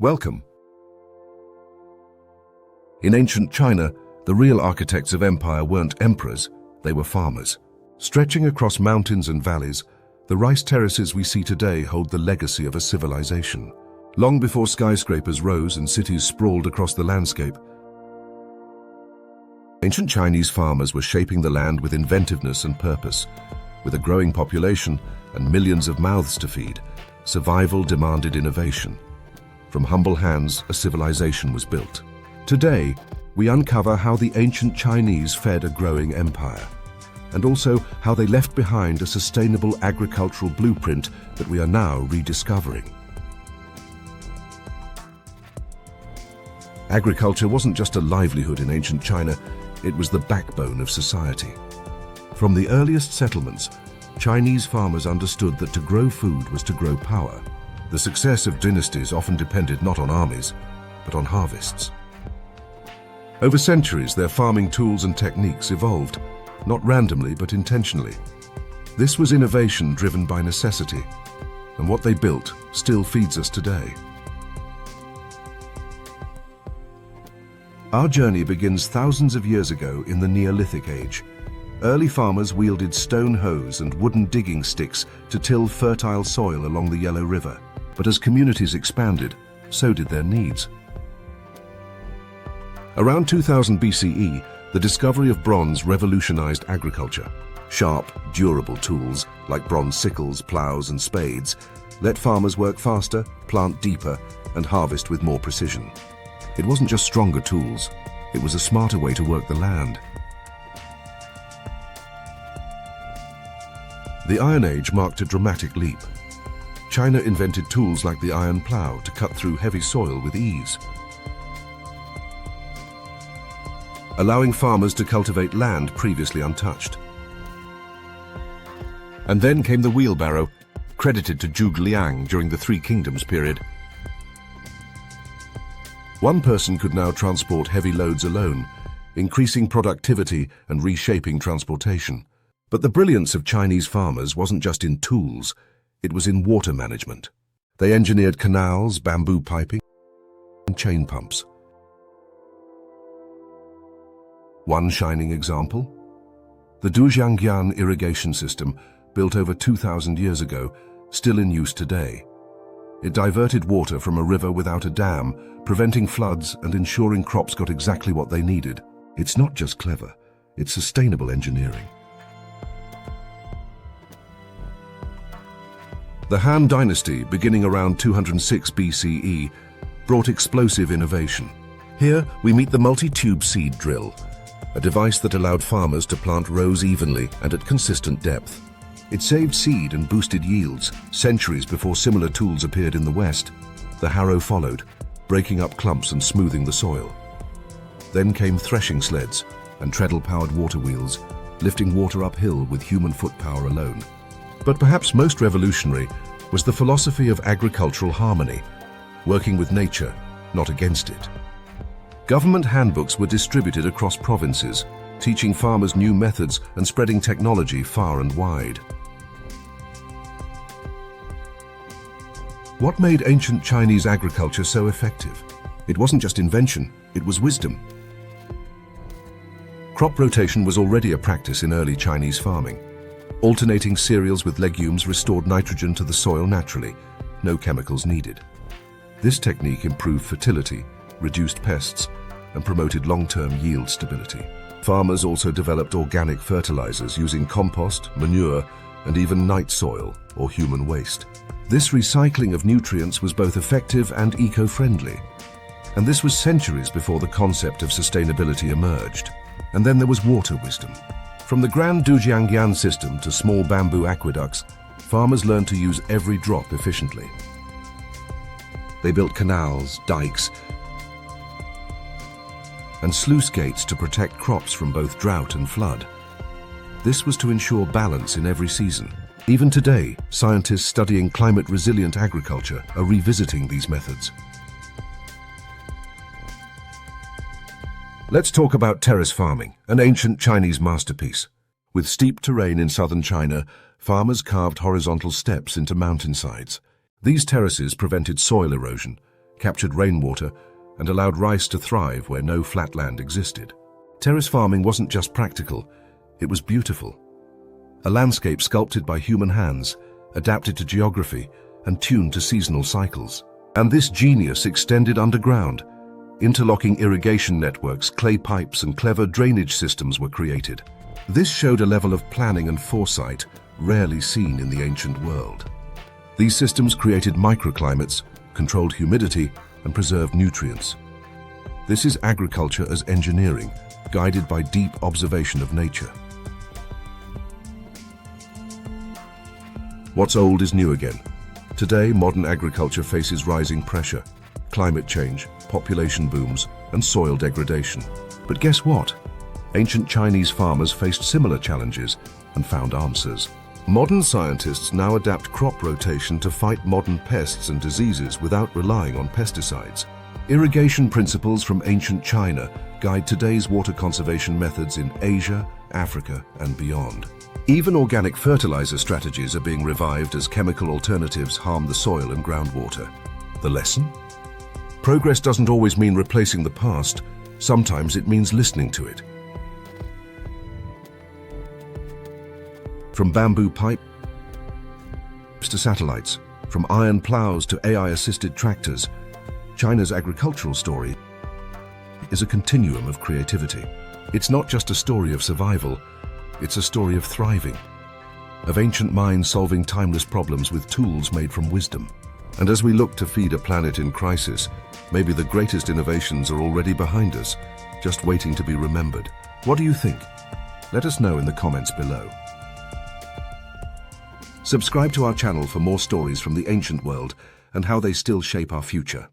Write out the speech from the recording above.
Welcome. In ancient China, the real architects of empire weren't emperors, they were farmers. Stretching across mountains and valleys, the rice terraces we see today hold the legacy of a civilization. Long before skyscrapers rose and cities sprawled across the landscape, ancient Chinese farmers were shaping the land with inventiveness and purpose. With a growing population and millions of mouths to feed, survival demanded innovation. From humble hands, a civilization was built. Today, we uncover how the ancient Chinese fed a growing empire, and also how they left behind a sustainable agricultural blueprint that we are now rediscovering. Agriculture wasn't just a livelihood in ancient China, it was the backbone of society. From the earliest settlements, Chinese farmers understood that to grow food was to grow power. The success of dynasties often depended not on armies, but on harvests. Over centuries, their farming tools and techniques evolved, not randomly but intentionally. This was innovation driven by necessity, and what they built still feeds us today. Our journey begins thousands of years ago in the Neolithic Age. Early farmers wielded stone hoes and wooden digging sticks to till fertile soil along the Yellow River. But as communities expanded, so did their needs. Around 2000 BCE, the discovery of bronze revolutionized agriculture. Sharp, durable tools, like bronze sickles, plows, and spades, let farmers work faster, plant deeper, and harvest with more precision. It wasn't just stronger tools, it was a smarter way to work the land. The Iron Age marked a dramatic leap. China invented tools like the iron plow to cut through heavy soil with ease, allowing farmers to cultivate land previously untouched. And then came the wheelbarrow, credited to Zhuge Liang during the Three Kingdoms period. One person could now transport heavy loads alone, increasing productivity and reshaping transportation. But the brilliance of Chinese farmers wasn't just in tools, it was in water management. They engineered canals, bamboo piping, and chain pumps. One shining example? The Dujiangyan irrigation system, built over 2,000 years ago, still in use today. It diverted water from a river without a dam, preventing floods and ensuring crops got exactly what they needed. It's not just clever, it's sustainable engineering. The Han Dynasty, beginning around 206 BCE, brought explosive innovation. Here, we meet the multi-tube seed drill, a device that allowed farmers to plant rows evenly and at consistent depth. It saved seed and boosted yields, centuries before similar tools appeared in the West. The harrow followed, breaking up clumps and smoothing the soil. Then came threshing sleds and treadle-powered water wheels, lifting water uphill with human foot power alone. But perhaps most revolutionary was the philosophy of agricultural harmony, working with nature, not against it. Government handbooks were distributed across provinces, teaching farmers new methods and spreading technology far and wide. What made ancient Chinese agriculture so effective? It wasn't just invention, it was wisdom. Crop rotation was already a practice in early Chinese farming. Alternating cereals with legumes restored nitrogen to the soil naturally, no chemicals needed. This technique improved fertility, reduced pests, and promoted long-term yield stability. Farmers also developed organic fertilizers using compost, manure, and even night soil or human waste. This recycling of nutrients was both effective and eco-friendly. And this was centuries before the concept of sustainability emerged. And then there was water wisdom. From the Grand Dujiangyan system to small bamboo aqueducts, farmers learned to use every drop efficiently. They built canals, dikes, and sluice gates to protect crops from both drought and flood. This was to ensure balance in every season. Even today, scientists studying climate-resilient agriculture are revisiting these methods. Let's talk about terrace farming, an ancient Chinese masterpiece. With steep terrain in southern China, farmers carved horizontal steps into mountainsides. These terraces prevented soil erosion, captured rainwater, and allowed rice to thrive where no flat land existed. Terrace farming wasn't just practical, it was beautiful. A landscape sculpted by human hands, adapted to geography, and tuned to seasonal cycles. And this genius extended underground. Interlocking irrigation networks, clay pipes, and clever drainage systems were created. This showed a level of planning and foresight rarely seen in the ancient world. These systems created microclimates, controlled humidity, and preserved nutrients. This is agriculture as engineering, guided by deep observation of nature. What's old is new again. Today, modern agriculture faces rising pressure, climate change, population booms, and soil degradation. But guess what? Ancient Chinese farmers faced similar challenges and found answers. Modern scientists now adapt crop rotation to fight modern pests and diseases without relying on pesticides. Irrigation principles from ancient China guide today's water conservation methods in Asia, Africa, and beyond. Even organic fertilizer strategies are being revived as chemical alternatives harm the soil and groundwater. The lesson? Progress doesn't always mean replacing the past. Sometimes it means listening to it. From bamboo pipes to satellites, from iron plows to AI-assisted tractors, China's agricultural story is a continuum of creativity. It's not just a story of survival, it's a story of thriving, of ancient minds solving timeless problems with tools made from wisdom. And as we look to feed a planet in crisis, maybe the greatest innovations are already behind us, just waiting to be remembered. What do you think? Let us know in the comments below. Subscribe to our channel for more stories from the ancient world and how they still shape our future.